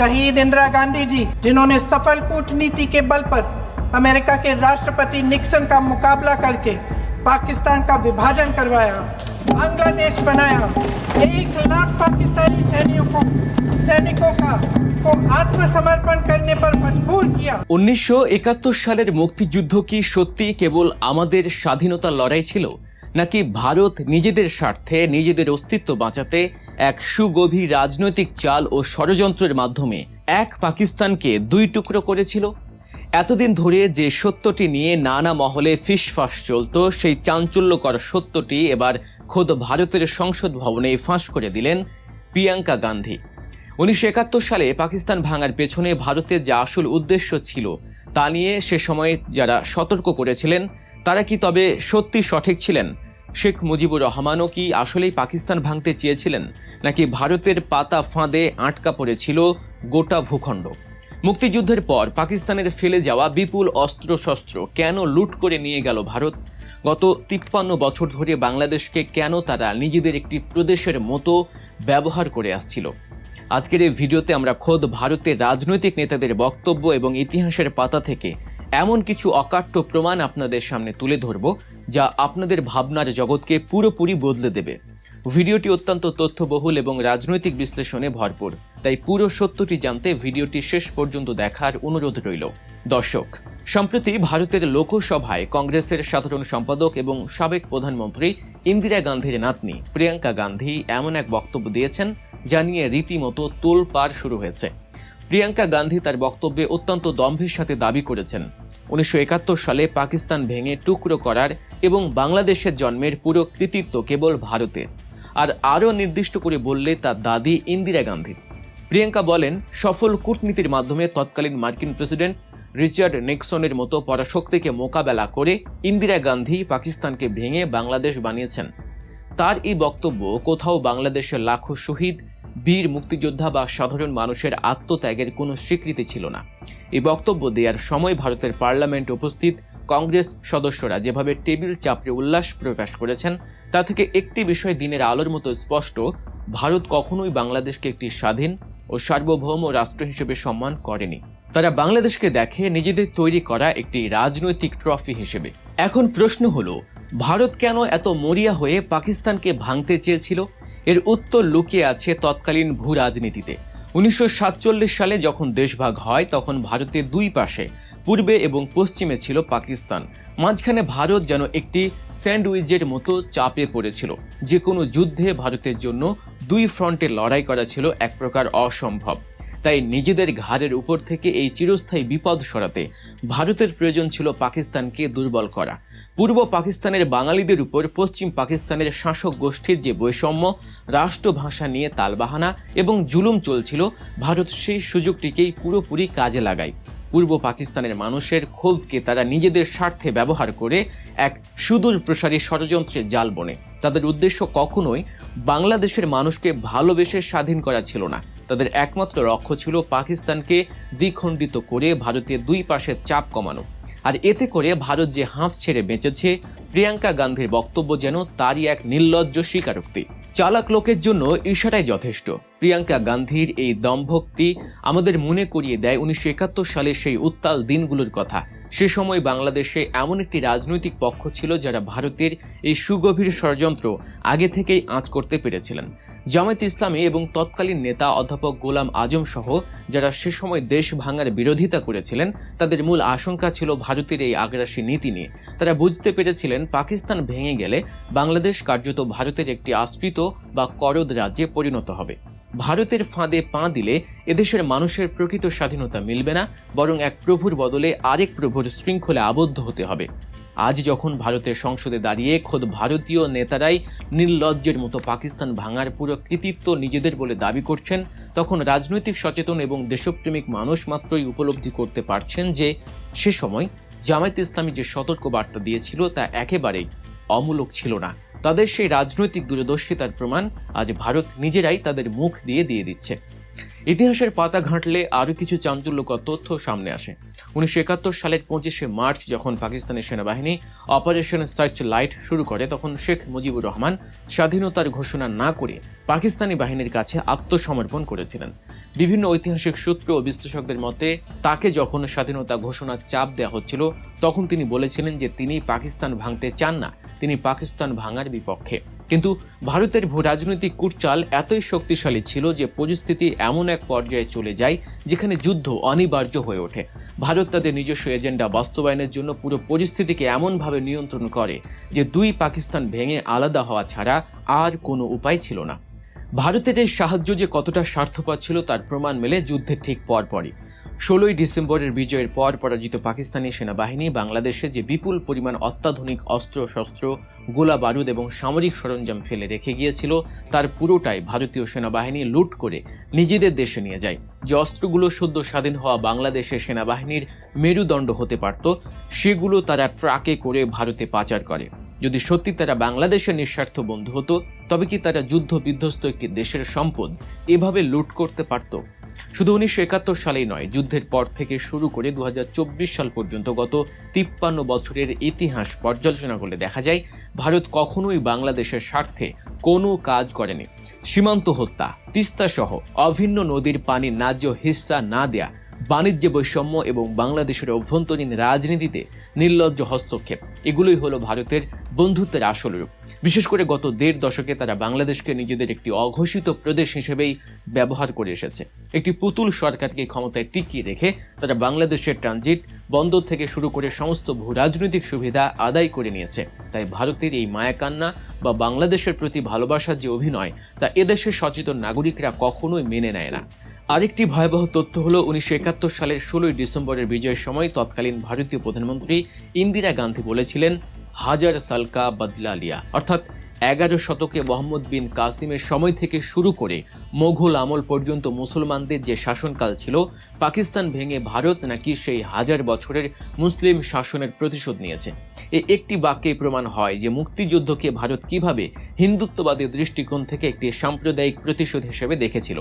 शहीद इंदिरा गांधी जी, जिन्होंने सफल कूटनीति के बल पर अमेरिका के राष्ट्रपति निक्सन का मुकाबला करके पाकिस्तान का विभाजन करवाया, बांग्लादेश बनाया, 1 लाख पाकिस्तानी सैनिकों को आत्मसमर्पण करने पर मजबूर किया। 1971 সালের মুক্তিযুদ্ধ কি সত্যি কেবল আমাদের স্বাধীনতার লড়াই ছিল, নাকি ভারত নিজেদের স্বার্থে নিজেদের অস্তিত্ব বাঁচাতে এক সুগভীর রাজনৈতিক চাল ও ষড়যন্ত্রের মাধ্যমে এক পাকিস্তানকে 2 টুকরো করেছিল? এতদিন ধরে যে সত্যটি নিয়ে নানা মহলে ফিসফাস চলত, সেই চাঞ্চল্যকর সত্যটি এবার খোদ ভারতের সংসদ ভবনে ফাঁস করে দিলেন প্রিয়াঙ্কা গান্ধী। 1971 সালে পাকিস্তান ভাঙার পেছনে ভারতের যে আসল উদ্দেশ্য ছিল তা নিয়ে সে সময় যারা সতর্ক করেছিলেন তারা কি তবে সত্যি সঠিক ছিলেন? শেখ মুজিবুর রহমানও কি আসলেই পাকিস্তান ভাঙতে চেয়েছিলেন, নাকি ভারতের পাতা ফাঁদে আটকা পড়েছিল গোটা ভূখণ্ড? মুক্তিযুদ্ধের পর পাকিস্তানের ফেলে যাওয়া বিপুল অস্ত্রশস্ত্র কেন লুট করে নিয়ে গেল ভারত? গত 53 বছর ধরে বাংলাদেশকে কেন তারা নিজেদের একটি প্রদেশের মতো ব্যবহার করে আসছিল? আজকের এই ভিডিওতে আমরা খোদ ভারতের রাজনৈতিক নেতাদের বক্তব্য এবং ইতিহাসের পাতা থেকে এমন কিছু অকাট্য প্রমাণ আপনাদের সামনে তুলে ধরব যা আপনাদের ভাবনার জগৎকে পুরোপুরি বদলে দেবে। ভিডিওটি অত্যন্ত তথ্যবহুল এবং রাজনৈতিক বিশ্লেষণে ভরপুর, তাই পুরো সত্যটি জানতে ভিডিওটি শেষ পর্যন্ত দেখার অনুরোধ রইল। দর্শক, সম্প্রতি ভারতের লোকসভায় কংগ্রেসের সাধারণ সম্পাদক এবং সাবেক প্রধানমন্ত্রী ইন্দিরা গান্ধীর নাতনি প্রিয়াঙ্কা গান্ধী এমন এক বক্তব্য দিয়েছেন যা নিয়ে রীতিমতো তোলপাড় শুরু হয়েছে। প্রিয়াঙ্কা গান্ধী তার বক্তব্যে অত্যন্ত দম্ভের সাথে দাবি করেছেন 1971 সালে পাকিস্তান ভেঙে টুকরো করার এবং বাংলাদেশের জন্মের পুরো কৃতিত্ব কেবল ভারতের, আর আরও নির্দিষ্ট করে বললে তার দাদি ইন্দিরা গান্ধীর। প্রিয়াঙ্কা বলেন, সফল কূটনীতির মাধ্যমে তৎকালীন মার্কিন প্রেসিডেন্ট রিচার্ড নিক্সনের মতো পরাশক্তিকে মোকাবেলা করে ইন্দিরা গান্ধী পাকিস্তানকে ভেঙে বাংলাদেশ বানিয়েছেন। তার এই বক্তব্য কোথাও বাংলাদেশের লাখো শহীদ, বীর মুক্তিযোদ্ধা বা সাধারণ মানুষের আত্মত্যাগের কোনো স্বীকৃতি ছিল না। এই বক্তব্য দেওয়ার সময় ভারতের পার্লামেন্টে উপস্থিত কংগ্রেস সদস্যরা যেভাবে টেবিল চাপড়ে উল্লাস প্রকাশ করেছেন তা থেকে একটি বিষয় দিনের আলোর মতো স্পষ্ট: ভারত কখনোই বাংলাদেশকে একটি স্বাধীন ও সার্বভৌম রাষ্ট্র হিসেবে সম্মান করেনি। তারা বাংলাদেশকে দেখে নিজেদের তৈরি করা একটি রাজনৈতিক ট্রফি হিসেবে। এখন প্রশ্ন হলো, ভারত কেন এত মরিয়া হয়ে পাকিস্তানকে ভাঙতে চেয়েছিল? এর উত্তর লুকিয়ে আছে তৎকালীন ভূ রাজনীতিতে। 1947 সালে যখন দেশভাগ হয় তখন ভারতের 2 পাশে পূর্বে এবং পশ্চিমে ছিল পাকিস্তান। মাঝখানে ভারত যেন একটি স্যান্ডউইচের মতো চাপে পড়েছিল। যে কোনো যুদ্ধে ভারতের জন্য 2 ফ্রন্টে লড়াই করা ছিল এক প্রকার অসম্ভব। তাই নিজেদের ঘাড়ের উপর থেকে এই চিরস্থায়ী বিপদ সরাতে ভারতের প্রয়োজন ছিল পাকিস্তানকে দুর্বল করা। পূর্ব পাকিস্তানের বাঙালিদের উপর পশ্চিম পাকিস্তানের শাসক গোষ্ঠীর যে বৈষম্য, রাষ্ট্রভাষা নিয়ে তালবাহানা এবং জুলুম চলছিল, ভারত সেই সুযোগটিকেই পুরোপুরি কাজে লাগায়। পূর্ব পাকিস্তানের মানুষের ক্ষোভকে তারা নিজেদের স্বার্থে ব্যবহার করে এক সুদূর প্রসারী ষড়যন্ত্রের জাল বনে। তাদের উদ্দেশ্য কখনোই বাংলাদেশের মানুষকে ভালোবেসে স্বাধীন করা ছিল না। তাদের একমাত্র লক্ষ্য ছিল পাকিস্তানকে দ্বিখণ্ডিত করে ভারতের 2 পাশের চাপ কমানো। আর এতে করে ভারত যে হাঁফ ছেড়ে বেঁচেছে, প্রিয়াঙ্কা গান্ধীর বক্তব্য যেন তারই এক নির্লজ্জ স্বীকারোক্তি। চালাক লোকের জন্য ইশারাই যথেষ্ট। প্রিয়াঙ্কা গান্ধীর এই দম্ভোক্তি আমাদের মনে করিয়ে দেয় 1971 সালের সেই উত্তাল দিনগুলোর কথা। সে সময় বাংলাদেশে এমন একটি রাজনৈতিক পক্ষ ছিল যারা ভারতের এই সুগভীর ষড়যন্ত্র আগে থেকেই আঁচ করতে পেরেছিলেন। জামায়াত ইসলামী এবং তৎকালীন নেতা অধ্যাপক গোলাম আজম সহ যারা সে সময় দেশ ভাঙার বিরোধিতা করেছিলেন, তাদের মূল আশঙ্কা ছিল ভারতের এই আগ্রাসী নীতি নিয়ে। তারা বুঝতে পেরেছিলেন পাকিস্তান ভেঙে গেলে বাংলাদেশ কার্যত ভারতের একটি আশ্রিত বা করদ রাজ্যে পরিণত হবে। ভারতের ফাঁদে পা দিলে এদেশের মানুষের প্রকৃত স্বাধীনতা মিলবে না, বরং এক প্রভুর বদলে আরেক প্রভুর শৃঙ্খলে আবদ্ধ হতে হবে। আজ যখন ভারতের সংসদে দাঁড়িয়ে খোদ ভারতীয় নেতারাই নির্লজ্জের মতো পাকিস্তান ভাঙার পুরো কৃতিত্ব নিজেদের বলে দাবি করছেন, তখন রাজনৈতিক সচেতন এবং দেশপ্রেমিক মানুষ মাত্রই উপলব্ধি করতে পারছেন যে সে সময় জামায়াত ইসলামী যে সতর্ক বার্তা দিয়েছিল তা একেবারেই অমূলক ছিল না। তাদের সেই রাজনৈতিক দূরদর্শিতার প্রমাণ আজ ভারত নিজেরাই তাদের মুখ দিয়ে দিচ্ছে। ইতিহাসের পাতা ঘাঁটলে আরও কিছু চাঞ্চল্যকর তথ্য সামনে আসে। 1971 সালের 25শে মার্চ যখন পাকিস্তানের সেনাবাহিনী অপারেশন সার্চ লাইট শুরু করে, তখন শেখ মুজিবুর রহমান স্বাধীনতার ঘোষণা না করে পাকিস্তানি বাহিনীর কাছে আত্মসমর্পণ করেছিলেন। বিভিন্ন ঐতিহাসিক সূত্র ও বিশ্লেষকদের মতে তাকে যখন স্বাধীনতা ঘোষণার চাপ দেওয়া হচ্ছিল, তখন তিনি বলেছিলেন যে তিনি পাকিস্তান ভাঙতে চান না, তিনি পাকিস্তান ভাঙার বিপক্ষে। কিন্তু ভারতের ভূরাজনৈতিক কূটচাল এতই শক্তিশালী ছিল যে পরিস্থিতি এমন এক পর্যায়ে চলে যায় যেখানে যুদ্ধ অনিবার্য হয়ে ওঠে। ভারত তাদের নিজস্ব এজেন্ডা বাস্তবায়নের জন্য পুরো পরিস্থিতিকে এমনভাবে নিয়ন্ত্রণ করে যে দুই পাকিস্তান ভেঙে আলাদা হওয়া ছাড়া আর কোনো উপায় ছিল না। ভারতের এই সাহায্য যে কতটা স্বার্থপর ছিল তার প্রমাণ মেলে যুদ্ধের ঠিক পরপরই। 16ই ডিসেম্বরের বিজয়ের পর পরাজিত পাকিস্তানি সেনাবাহিনী বাংলাদেশে যে বিপুল পরিমাণ অত্যাধুনিক অস্ত্রশস্ত্র, গোলা বারুদ এবং সামরিক সরঞ্জাম ফেলে রেখে গিয়েছিল, তার পুরোটাই ভারতীয় সেনাবাহিনী লুট করে নিজেদের দেশে নিয়ে যায়। যে অস্ত্রগুলো সদ্য স্বাধীন হওয়া বাংলাদেশের সেনাবাহিনীর মেরুদণ্ড হতে পারত, সেগুলো তারা ট্রাকে করে ভারতে পাচার করে। যদি সত্যি তারা বাংলাদেশের নিঃস্বার্থ বন্ধু হতো, তবে কি তারা যুদ্ধ বিধ্বস্ত একটি দেশের সম্পদ এভাবে লুট করতে পারত? শুধু 1971 সালেই নয়, যুদ্ধের পর থেকে শুরু করে 2024 সাল পর্যন্ত গত 53 বছরের ইতিহাস পর্যালোচনা করলে দেখা যায় ভারত কখনোই বাংলাদেশের স্বার্থে কোনো কাজ করেনি। সীমান্ত হত্যা, তিস্তা সহ অভিন্ন নদীর পানির ন্যায্য হিস্সা না দেয়া, বাণিজ্য বৈষম্য এবং বাংলাদেশের অভ্যন্তরীণ রাজনীতিতে নির্লজ্জ হস্তক্ষেপ, এগুলোই হলো ভারতের বন্ধুত্বের আসল রূপ। বিশেষ করে গত 1.5 দশকে তারা বাংলাদেশকে নিজেদের একটি অঘোষিত প্রদেশ হিসেবেই ব্যবহার করে এসেছে। একটি পুতুল সরকারকে ক্ষমতায় টিকিয়ে রেখে তারা বাংলাদেশের ট্রানজিট, বন্দর থেকে শুরু করে সমস্ত ভূরাজনৈতিক সুবিধা আদায় করে নিয়েছে। তাই ভারতের এই মায়াকান্না বা বাংলাদেশের প্রতি ভালোবাসার যে অভিনয়, তা এদেশের সচেতন নাগরিকরা কখনোই মেনে নেয় না। আরেকটি ভয়াবহ তথ্য হলো 1971 সালের 16ই ডিসেম্বরের বিজয়ের সময় তৎকালীন ভারতীয় প্রধানমন্ত্রী ইন্দিরা গান্ধী বলেছিলেন, হাজার সাল কা বদলা লিয়া, অর্থাৎ 11 শতকে মোহাম্মদ বিন কাসিমের সময় থেকে শুরু করে মোঘল আমল পর্যন্ত মুসলমানদের যে শাসনকাল ছিল, পাকিস্তান ভেঙে ভারত নাকি সেই 1000 বছরের মুসলিম শাসনের প্রতিশোধ নিয়েছে। এই একটি বাক্যে প্রমাণ হয় যে মুক্তিযুদ্ধকে ভারত কিভাবে হিন্দুত্ববাদী দৃষ্টিকোণ থেকে একটি সাম্প্রদায়িক প্রতিশোধ হিসেবে দেখেছিল।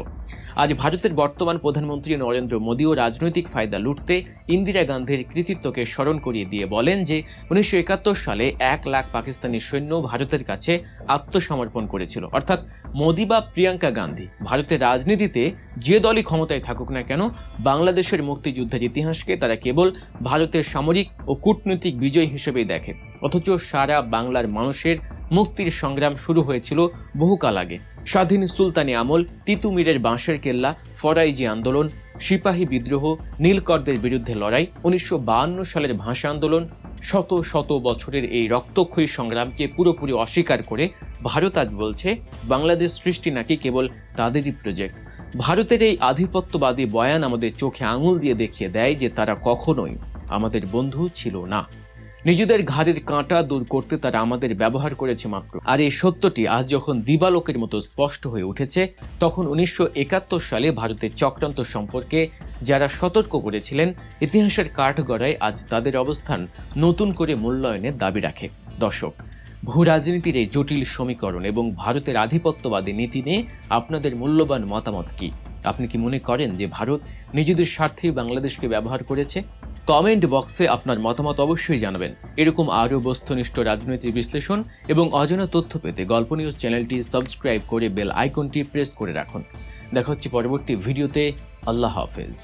আজ ভারতের বর্তমান প্রধানমন্ত্রী নরেন্দ্র মোদীও রাজনৈতিক ফায়দা লুটতে ইন্দিরা গান্ধীর কৃতিত্বকে স্মরণ করিয়ে দিয়ে বলেন যে 1971 সালে 1 লাখ পাকিস্তানি সৈন্য ভারতের কাছে আত্মসমর্পণ করেছিল। অর্থাৎ মোদী বা প্রিয়াঙ্কা গান্ধী, ভারতের রাজনীতিতে যে দলই ক্ষমতায় থাকুক না কেন, বাংলাদেশের মুক্তিযুদ্ধের ইতিহাসকে তারা কেবল ভারতের সামরিক ও কূটনৈতিক বিজয় হিসেবেই দেখে। অথচ সারা বাংলার মানুষের মুক্তির সংগ্রাম শুরু হয়েছিল বহুকাল আগে। স্বাধীন সুলতানি আমল, তিতুমিরের বাঁশের কেল্লা, ফরাইজি আন্দোলন, সিপাহী বিদ্রোহ, নীলকরদের বিরুদ্ধে লড়াই, 1952 সালের ভাষা আন্দোলন, শত শত বছরের এই রক্তক্ষয়ী সংগ্রামকে পুরোপুরি অস্বীকার করে ভারত আজ বলছে বাংলাদেশ সৃষ্টি নাকি কেবল তাদেরই প্রজেক্ট। ভারতের এই আধিপত্যবাদী বয়ান আমাদের চোখে আঙুল দিয়ে দেখিয়ে দেয় যে তারা কখনোই আমাদের বন্ধু ছিল না। নিজেদের ঘাড়ের কাঁটা দূর করতে তারা আমাদের ব্যবহার করেছে মাত্র। আর এই সত্যটি আজ যখন দিবালোকের মতো স্পষ্ট হয়ে উঠেছে, তখন 1971 সালে ভারতের চক্রান্ত সম্পর্কে যারা সতর্ক করেছিলেন, ইতিহাসের কাঠগড়ায় আজ তাদের অবস্থান নতুন করে মূল্যায়নের দাবি রাখে। দর্শক, ভূরাজনীতির এই জটিল সমীকরণ এবং ভারতের আধিপত্যবাদী নীতি নিয়ে আপনাদের মূল্যবান মতামত কি? আপনি কি মনে করেন যে ভারত নিজেদের স্বার্থেই বাংলাদেশকে ব্যবহার করেছে? কমেন্ট বক্সে আপনার মতামত অবশ্যই জানাবেন। এরকম আরও বস্তুনিষ্ঠ রাজনৈতিক বিশ্লেষণ এবং অজানা তথ্য পেতে গল্প নিউজ চ্যানেলটি সাবস্ক্রাইব করে বেল আইকনটি প্রেস করে রাখুন। দেখা হচ্ছে পরবর্তী ভিডিওতে। আল্লাহ হাফেজ।